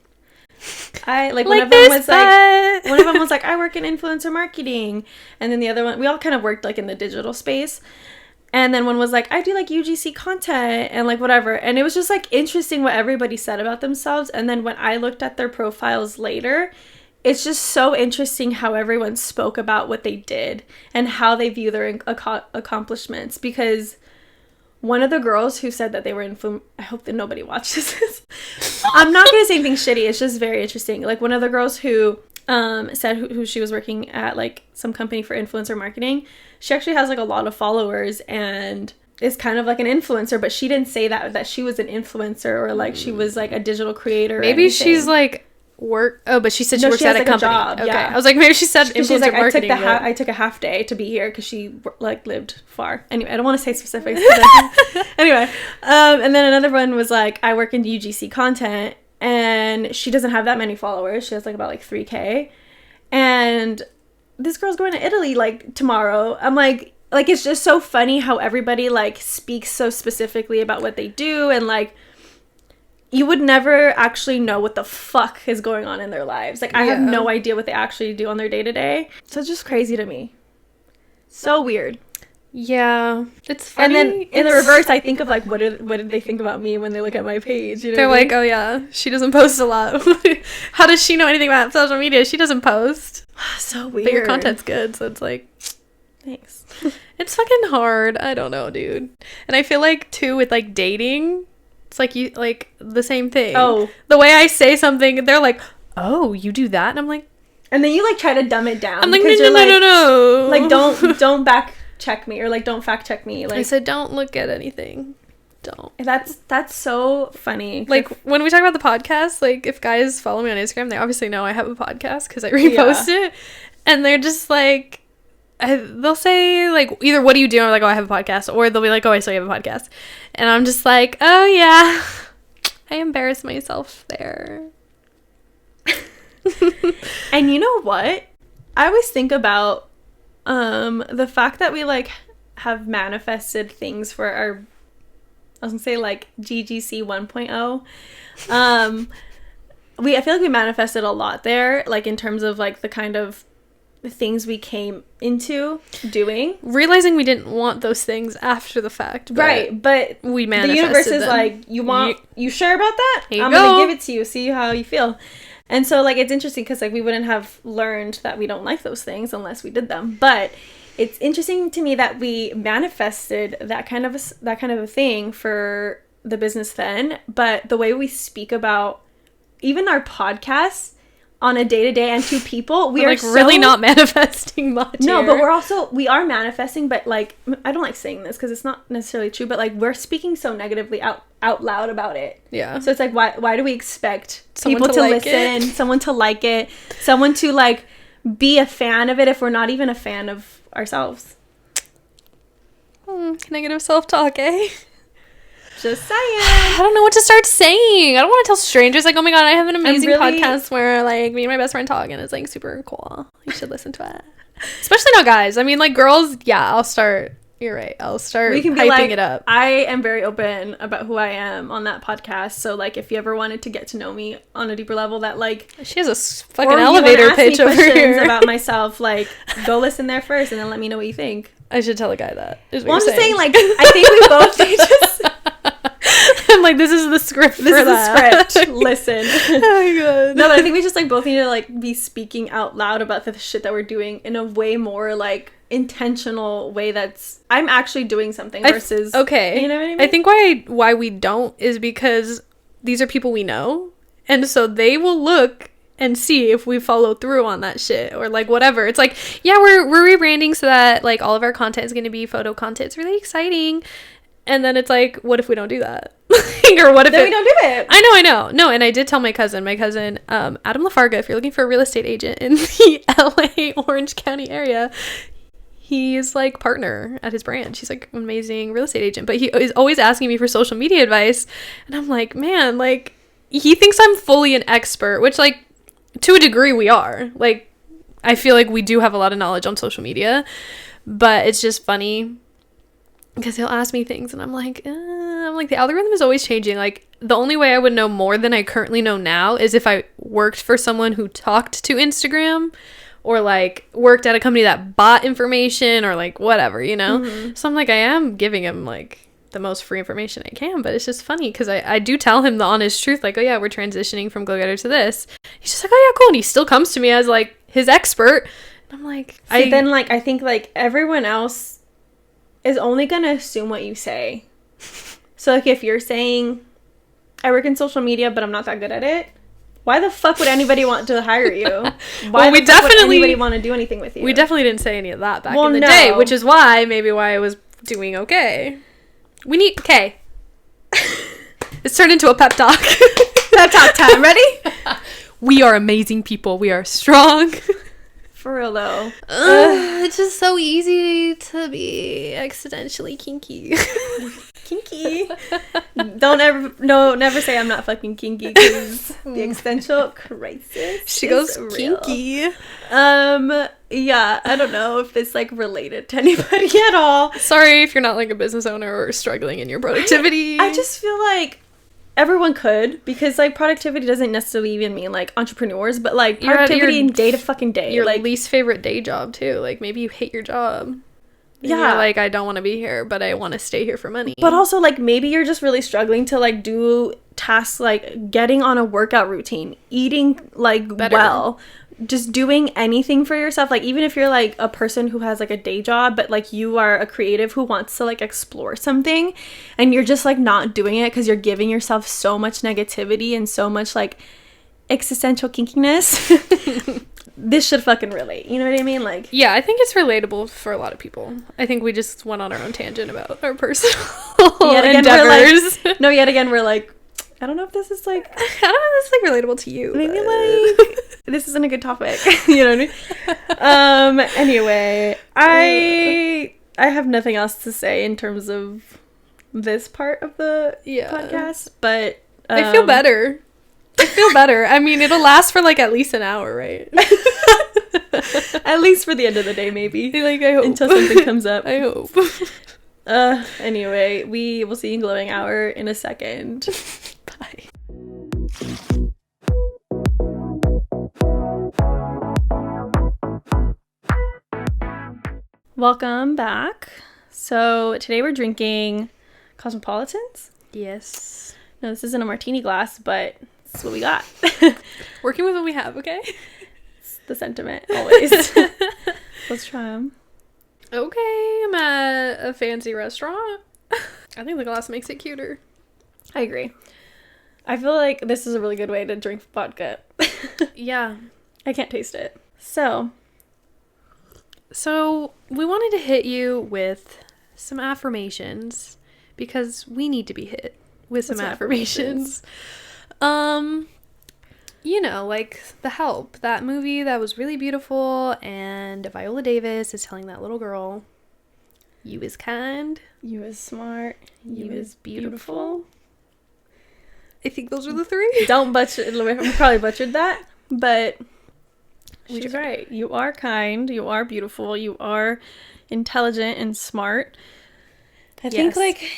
one of them was like I work in influencer marketing, and then the other one, we all kind of worked like in the digital space, and then one was like I do like UGC content and like whatever, and it was just like interesting what everybody said about themselves. And then when I looked at their profiles later, it's just so interesting how everyone spoke about what they did and how they view their accomplishments. Because one of the girls who said that they were I hope that nobody watches this. I'm not going to say anything shitty. It's just very interesting. Like one of the girls who said who she was working at like some company for influencer marketing. She actually has like a lot of followers and is kind of like an influencer, but she didn't say that she was an influencer or like she was like a digital creator. Maybe she's like but she said she works at a company. Job, okay. Yeah. I was like, maybe she said influencer like, marketing. I took a half day to be here because she like lived far. Anyway, I don't want to say specifics. Anyway, and then another one was like, I work in UGC content, and she doesn't have that many followers. She has like about like 3K, and this girl's going to Italy like tomorrow. I'm like it's just so funny how everybody like speaks so specifically about what they do, and like you would never actually know what the fuck is going on in their lives. Like, I have no idea what they actually do on their day-to-day. So it's just crazy to me. So weird. Yeah. It's funny. And then in the reverse, I think of, like, what did they think about me when they look at my page? You know They're like, oh, yeah, she doesn't post a lot. How does she know anything about social media? She doesn't post. So weird. But your content's good, so it's like... Thanks. It's fucking hard. I don't know, dude. And I feel like too with like dating, it's like you like the same thing. Oh, the way I say something, they're like, "Oh, you do that," and I'm like, and then you like try to dumb it down. I'm like, no. Like don't back check me or like don't fact check me. Like I said, don't look at anything. Don't. That's so funny. Like when we talk about the podcast, like if guys follow me on Instagram, they obviously know I have a podcast because I repost it, and they're just like. They'll say like either what do you do, or like, oh, I have a podcast, or they'll be like, oh, I saw you have a podcast, and I'm just like, oh yeah, I embarrass myself there. And you know what, I always think about the fact that we like have manifested things for our, I was gonna say like GGC 1.0. I feel like we manifested a lot there, like in terms of like the kind of things we came into doing, realizing we didn't want those things after the fact, right? But we manifested the universe is them. Like, you sure about that? I'm gonna give it to you, see how you feel. And so like it's interesting because like we wouldn't have learned that we don't like those things unless we did them. But it's interesting to me that we manifested that kind of a thing for the business then, but the way we speak about even our podcasts on a day-to-day and to people, we're like really not manifesting much. No, here. but we are manifesting, but like I don't like saying this because it's not necessarily true, but like we're speaking so negatively out loud about it. Yeah. So it's like why do we expect someone people to like listen, someone to like it, someone to like be a fan of it if we're not even a fan of ourselves? Negative self-talk, eh? Just saying. I don't know what to start saying. I don't want to tell strangers like, oh my god, I have an amazing podcast where like me and my best friend talk and it's like super cool. You should listen to it. Especially not guys. I mean like girls, yeah, I'll start. You're right. I'll start hyping it up. I am very open about who I am on that podcast. So like if you ever wanted to get to know me on a deeper level, that like she has a fucking elevator pitch over here about myself, like go listen there first and then let me know what you think. I should tell a guy that. Well, I'm just saying like I think we both just I'm like, this is the script. This is the script. Listen. Oh my god. No, but I think we just like both need to like be speaking out loud about the shit that we're doing in a way more like intentional way that's I'm actually doing something versus okay. You know what I mean? I think why we don't is because these are people we know, and so they will look and see if we follow through on that shit or like whatever. It's like, yeah, we're rebranding so that like all of our content is going to be photo content. It's really exciting. And then it's like, what if we don't do that? Or what if we don't do it? I know. No, and I did tell my cousin, Adam Lafarga, if you're looking for a real estate agent in the LA Orange County area, he's like partner at his branch. He's like an amazing real estate agent, but he is always asking me for social media advice. And I'm like, man, like he thinks I'm fully an expert, which like to a degree we are. Like I feel like we do have a lot of knowledge on social media, but it's just funny because he'll ask me things and I'm like the algorithm is always changing. Like the only way I would know more than I currently know now is if I worked for someone who talked to Instagram or like worked at a company that bought information or like whatever, you know? Mm-hmm. So I'm like, I am giving him like the most free information I can, but it's just funny because I do tell him the honest truth, like, oh yeah, we're transitioning from Go-Getter to this. He's just like, oh yeah, cool. And he still comes to me as like his expert. And I'm like, then like I think like everyone else is only gonna assume what you say. So like if you're saying I work in social media but I'm not that good at it, why the fuck would anybody want to hire you? Why would anybody want to do anything with you? We definitely didn't say any of that back in the day, which is why I was doing okay. We need okay. It's turned into a pep talk. Pep talk time. Ready? We are amazing people. We are strong. For real though. It's just so easy to be accidentally kinky. Kinky. Never say I'm not fucking kinky because the existential crisis. She goes real. Kinky. Yeah, I don't know if it's like related to anybody at all. Sorry if you're not like a business owner or struggling in your productivity. I just feel like everyone could, because like productivity doesn't necessarily even mean like entrepreneurs, but like productivity in day to fucking day. Your like least favorite day job too. Like maybe you hate your job. Yeah, you're like, I don't want to be here, but I want to stay here for money. But also like maybe you're just really struggling to like do tasks like getting on a workout routine, eating like better. Well, just doing anything for yourself, like even if you're like a person who has like a day job, but like you are a creative who wants to like explore something, and you're just like not doing it because you're giving yourself so much negativity and so much like existential kinkiness. This should fucking relate, you know what I mean? Like, yeah, I think it's relatable for a lot of people. I think we just went on our own tangent about our personal endeavors. Yet again we're like, I don't know if this is like, I don't know if this is like relatable to you. Maybe like this isn't a good topic. You know what I mean? Anyway, I have nothing else to say in terms of this part of the podcast, but I feel better. I mean, it'll last for like at least an hour, right? At least for the end of the day, maybe. Like, I hope. Until something comes up. I hope. Anyway, we will see you in Glowing Hour in a second. Bye. Welcome back. So today we're drinking Cosmopolitans. Yes. No, this isn't a martini glass, but it's what we got. Working with what we have, okay? It's the sentiment, always. Let's try them. Okay, I'm at a fancy restaurant. I think the glass makes it cuter. I agree. I feel like this is a really good way to drink vodka. Yeah. I can't taste it. So we wanted to hit you with some affirmations because we need to be hit with some affirmations. You know, like The Help, that movie that was really beautiful, and Viola Davis is telling that little girl, you is kind, you is smart, you is beautiful. I think those are the three. Don't butcher it. I probably butchered that, but she's right. You are kind, you are beautiful, you are intelligent and smart. I think like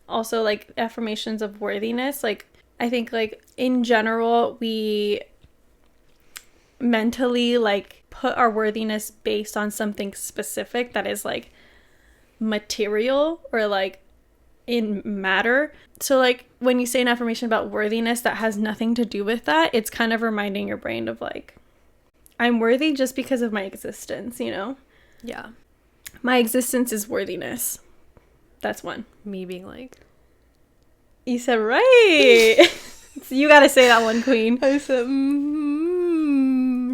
also like affirmations of worthiness, like I think like in general we mentally like put our worthiness based on something specific that is like material or like in matter. So like when you say an affirmation about worthiness that has nothing to do with that, it's kind of reminding your brain of like, I'm worthy just because of my existence, you know? Yeah. My existence is worthiness. That's one. Me being like, you said right. So you gotta say that one, queen. I said,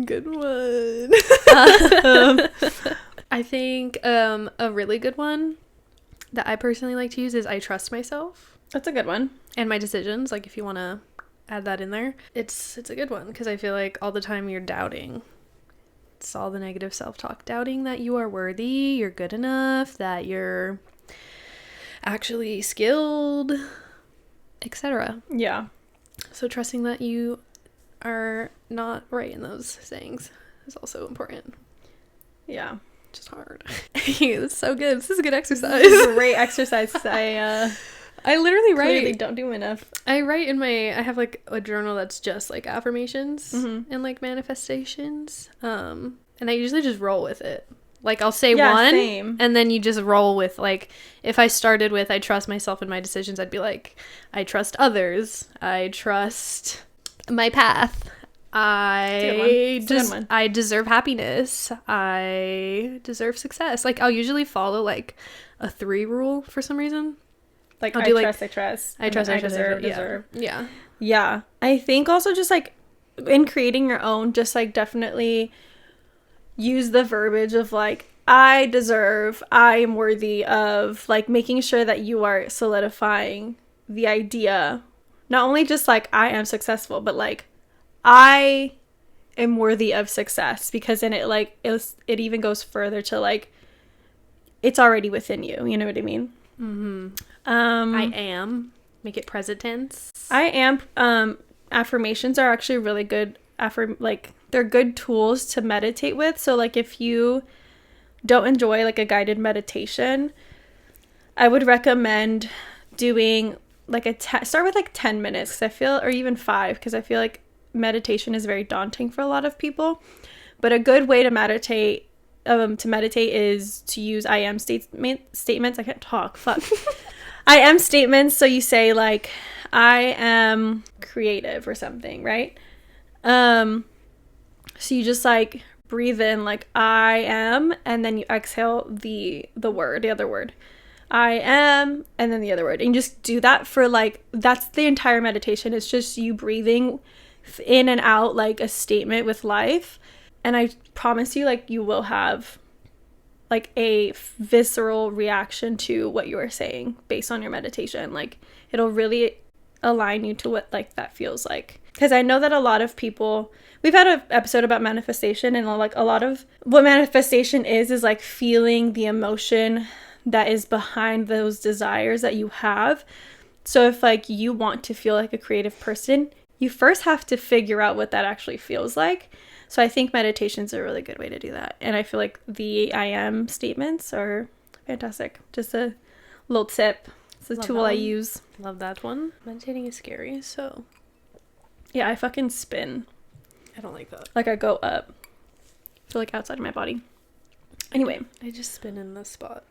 good one. I think a really good one that I personally like to use is I trust myself. That's a good one. And my decisions, like if you want to add that in there, it's a good one because I feel like all the time you're doubting. It's all the negative self-talk, doubting that you are worthy, you're good enough, that you're actually skilled, etc. Yeah. So trusting that you are not right in those sayings is also important. Yeah. Just hard. It's so good. This is a good exercise. This is a great exercise. I literally write. Clearly don't do enough. I write in I have like a journal that's just like affirmations and like manifestations. And I usually just roll with it. Like I'll say one same. And then you just roll with like, if I started with I trust myself in my decisions, I'd be like, I trust others. I trust my path. I deserve happiness. I deserve success. Like I'll usually follow like a 3 rule for some reason. Like I'll I do trust, like, I deserve. Yeah. Yeah. I think also just like in creating your own, just like definitely use the verbiage of like, I deserve, I am worthy of, like making sure that you are solidifying the idea, not only just like I am successful, but like I am worthy of success, because then it like it even goes further to like it's already within you. You know what I mean? Mm-hmm. I am. Make it present tense. I am. Affirmations are actually really good. They're good tools to meditate with. So like if you don't enjoy like a guided meditation, I would recommend doing like start with like 10 minutes, because I feel, or even 5, because I feel like meditation is very daunting for a lot of people. But a good way to meditate is to use I am statements. I can't talk. Fuck. I am statements. So you say like, I am creative or something, right? So you just like breathe in like I am, and then you exhale the other word. I am, and then the other word. And you just do that for like, that's the entire meditation. It's just you breathing in and out like a statement with life. And I promise you, like, you will have like a visceral reaction to what you are saying based on your meditation. Like, it'll really align you to what like that feels like. Because I know that a lot of people, we've had an episode about manifestation, and like a lot of what manifestation is like feeling the emotion that is behind those desires that you have. So if like you want to feel like a creative person, you first have to figure out what that actually feels like. So I think meditation is a really good way to do that. And I feel like the I am statements are fantastic. Just a little tip. It's a tool I use. Love that one. Meditating is scary, so. Yeah, I fucking spin. I don't like that. Like I go up. I feel like outside of my body. Anyway. I just spin in this spot.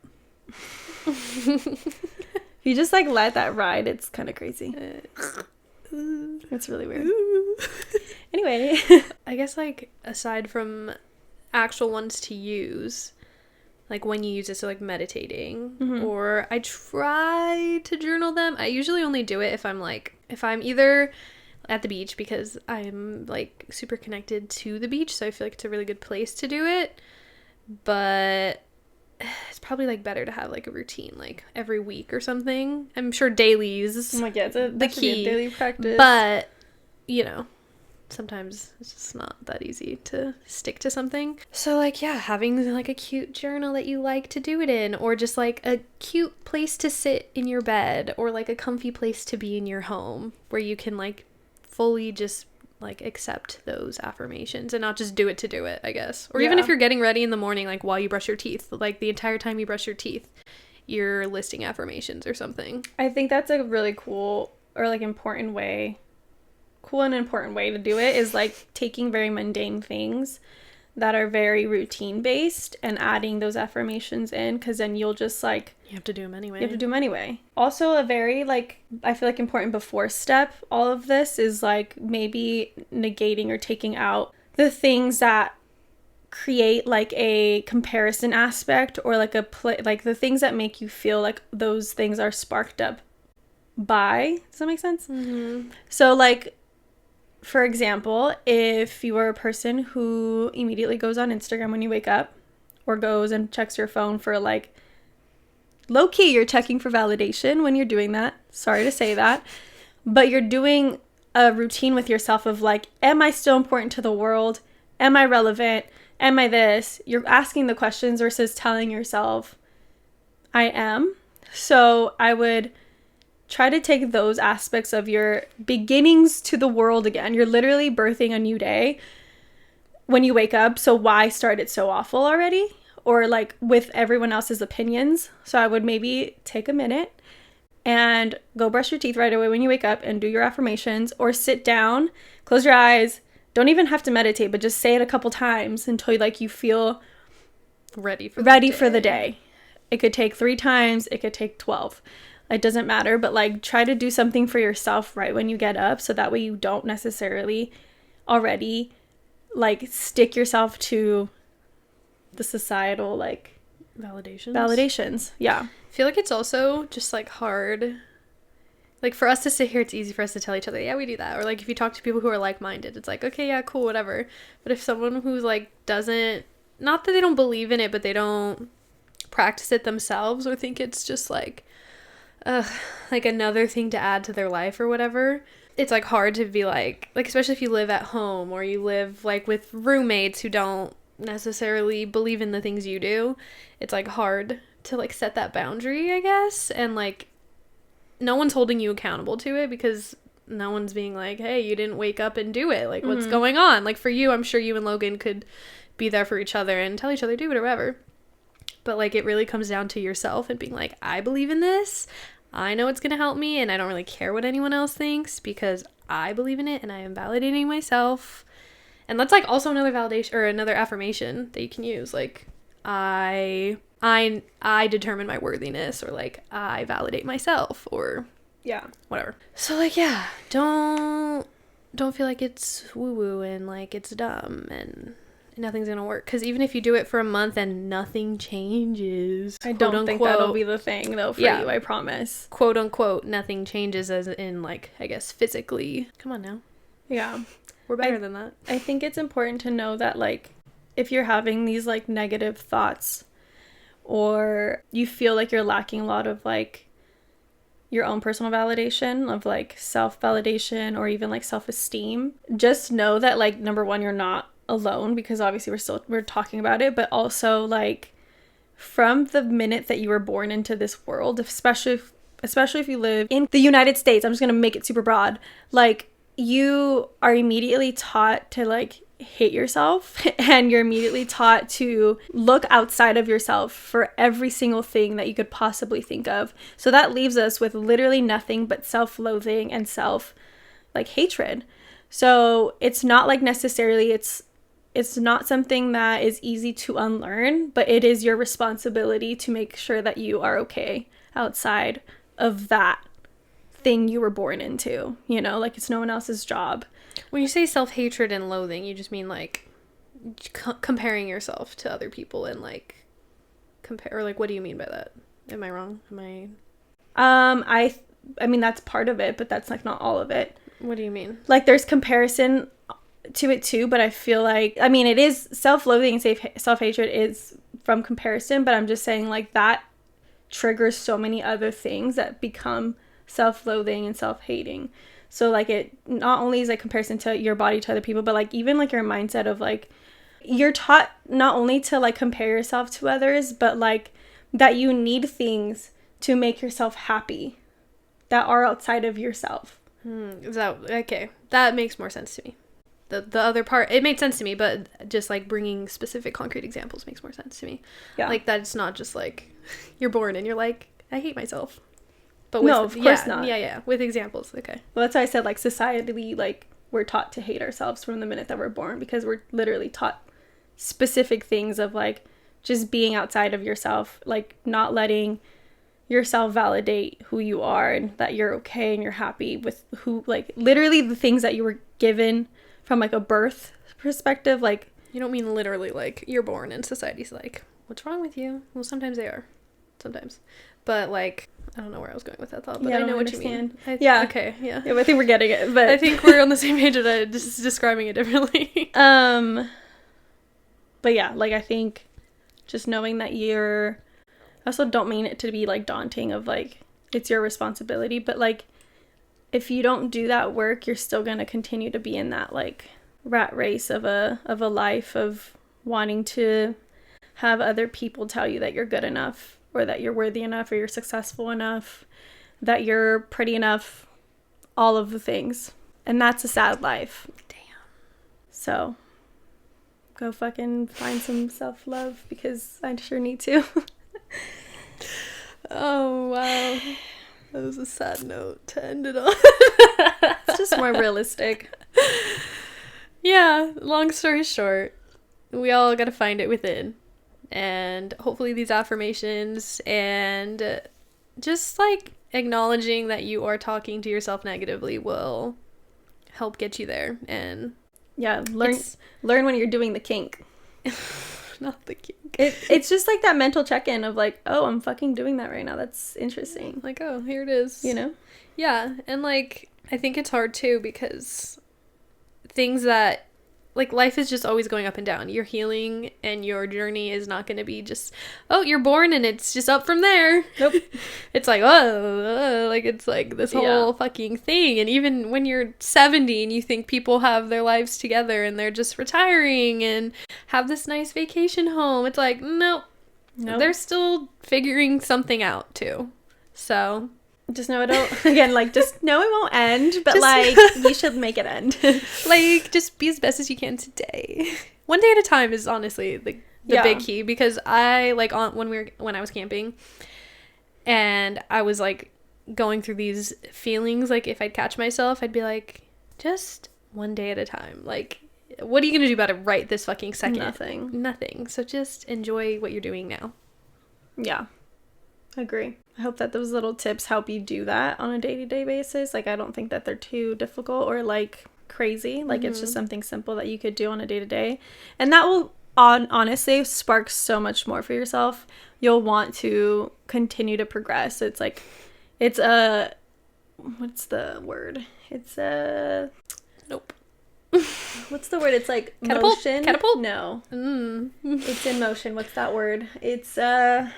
You just like let that ride. It's kind of crazy. It's really weird. Anyway. I guess like aside from actual ones to use, like when you use it, so like meditating, or I try to journal them. I usually only do it if I'm either at the beach, because I'm like super connected to the beach, so I feel like it's a really good place to do it. But it's probably like better to have like a routine, like every week or something. I'm sure dailies. Oh my god, the key daily practice. But you know, sometimes it's just not that easy to stick to something. So like, yeah, having like a cute journal that you like to do it in, or just like a cute place to sit in your bed, or like a comfy place to be in your home where you can like fully just like accept those affirmations and not just do it to do it, I guess. Or even if you're getting ready in the morning, like while you brush your teeth, like the entire time you brush your teeth, you're listing affirmations or something. I think that's a really cool or like important way to do it, is like taking very mundane things that are very routine based and adding those affirmations in, because then you'll just like, you have to do them anyway. Also, a very like, I feel like important before step all of this is like maybe negating or taking out the things that create like a comparison aspect, or like like the things that make you feel like those things are sparked up by. Does that make sense? So like, for example, if you are a person who immediately goes on Instagram when you wake up, or goes and checks your phone for like, low-key, you're checking for validation when you're doing that. Sorry to say that. But you're doing a routine with yourself of like, am I still important to the world? Am I relevant? Am I this? You're asking the questions versus telling yourself, I am. So I would try to take those aspects of your beginnings to the world again. You're literally birthing a new day when you wake up. So why start it so awful already? Or like with everyone else's opinions. So I would maybe take a minute and go brush your teeth right away when you wake up and do your affirmations, or sit down, close your eyes. Don't even have to meditate, but just say it a couple times until like you feel ready for the day. It could take 3 times. It could take 12. It doesn't matter, but like try to do something for yourself right when you get up, so that way you don't necessarily already like stick yourself to the societal like validations. Yeah. I feel like it's also just like hard, like for us to sit here, it's easy for us to tell each other, yeah, we do that. Or like if you talk to people who are like-minded, it's like, okay, yeah, cool, whatever. But if someone who's like doesn't, not that they don't believe in it, but they don't practice it themselves, or think it's just like another thing to add to their life or whatever, it's like hard to be like especially if you live at home, or you live like with roommates who don't necessarily believe in the things you do. It's like hard to like set that boundary, I guess, and like no one's holding you accountable to it, because no one's being like, hey, you didn't wake up and do it, like what's going on. Like for you, I'm sure you and Logan could be there for each other and tell each other do it or whatever, but like it really comes down to yourself and being like, I believe in this, I know it's gonna help me, and I don't really care what anyone else thinks, because I believe in it and I am validating myself. And that's like also another validation or another affirmation that you can use, like I determine my worthiness, or like I validate myself, or yeah, whatever. So like, yeah, don't don't feel like it's woo-woo and like it's dumb and nothing's gonna work. Because even if you do it for a month and nothing changes, I don't think that'll be the thing though for you, I promise. Quote unquote, nothing changes as in like, I guess physically. Come on now. Yeah. We're better than that. I think it's important to know that like if you're having these like negative thoughts or you feel like you're lacking a lot of like your own personal validation of like self-validation or even like self-esteem, just know that like number one, you're not alone, because obviously we're talking about it, but also like from the minute that you were born into this world, especially if you live in the United States, I'm just gonna make it super broad, like you are immediately taught to like hate yourself and you're immediately taught to look outside of yourself for every single thing that you could possibly think of. So that leaves us with literally nothing but self-loathing and hatred. So it's not like necessarily it's not something that is easy to unlearn, but it is your responsibility to make sure that you are okay outside of that thing you were born into, you know, like it's no one else's job. When you say self-hatred and loathing, you just mean like comparing yourself to other people and like compare, or like what do you mean by that? Am I wrong? I mean that's part of it, but that's like not all of it. What do you mean? Like there's comparison to it too, but I feel like, I mean, it is self-loathing and self-hatred is from comparison, but I'm just saying like that triggers so many other things that become self-loathing and self-hating. So like it not only is like comparison to your body to other people, but like even like your mindset of like you're taught not only to like compare yourself to others, but like that you need things to make yourself happy that are outside of yourself. Is that okay? That makes more sense to me. The other part, it made sense to me, but just like bringing specific concrete examples makes more sense to me. Yeah, like that it's not just like you're born and you're like, I hate myself. But no, of course not. Yeah, with examples. Okay. Well, that's why I said like societally, like we're taught to hate ourselves from the minute that we're born, because we're literally taught specific things of like just being outside of yourself, like not letting yourself validate who you are and that you're okay and you're happy with who, like literally the things that you were given from like a birth perspective. Like you don't mean literally like you're born and society's like, what's wrong with you? Well, sometimes they are. Sometimes. But like I don't know where I was going with that thought, but I know what you mean. Yeah. Okay, yeah. I think we're getting it, but I think we're on the same page, and just describing it differently. But yeah, like I think just knowing that I also don't mean it to be like daunting of like it's your responsibility, but like if you don't do that work, you're still going to continue to be in that like rat race of a life of wanting to have other people tell you that you're good enough, or that you're worthy enough, or you're successful enough, that you're pretty enough, all of the things. And that's a sad life. Damn. So go fucking find some self-love, because I sure need to. Oh, wow. That was a sad note to end it on. It's just more realistic. Yeah, long story short, we all gotta find it within. And hopefully these affirmations and just like acknowledging that you are talking to yourself negatively will help get you there. And yeah, learn when you're doing the kink. Not the kink. It's just like that mental check-in of like, oh, I'm fucking doing that right now. That's interesting. Like, oh, here it is. You know? Yeah. And like I think it's hard too, because things that like life is just always going up and down. Your healing and your journey is not going to be just, oh, you're born and it's just up from there. Nope. It's like, oh, like it's like this whole fucking thing. And even when you're 70 and you think people have their lives together and they're just retiring and have this nice vacation home, it's like, nope. They're still figuring something out too. So just know just know it won't end, but like you should make it end. Like just be as best as you can today. One day at a time is honestly the big key, because I like when I was camping and I was like going through these feelings, like if I'd catch myself, I'd be like, just one day at a time. Like what are you gonna do about it right this fucking second? Nothing. So just enjoy what you're doing now. Yeah, agree. I hope that those little tips help you do that on a day-to-day basis. Like I don't think that they're too difficult or like crazy. Like, it's just something simple that you could do on a day-to-day. And that will honestly spark so much more for yourself. You'll want to continue to progress. It's like, it's a, what's the word? It's a, nope. What's the word? It's like catapult? Motion. Catapult? No. It's in motion. What's that word? It's in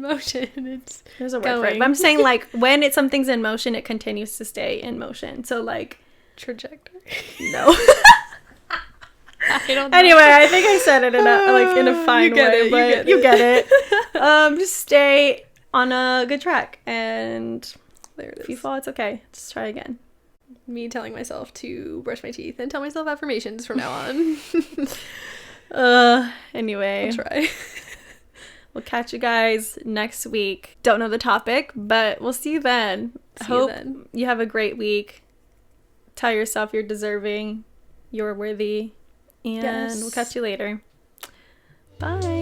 motion. There's a word for it. But I'm saying, like, when something's in motion, it continues to stay in motion. So, like, trajectory. No. I don't know. Anyway, I think I said it in a fine way, but you get it. Just stay on a good track, and there it is. If you fall, it's okay. Just try again. Me telling myself to brush my teeth and tell myself affirmations from now on. Anyway. I'll try. We'll catch you guys next week. Don't know the topic, but we'll see you then. Hope you have a great week. Tell yourself you're deserving, you're worthy, and we'll catch you later. Bye.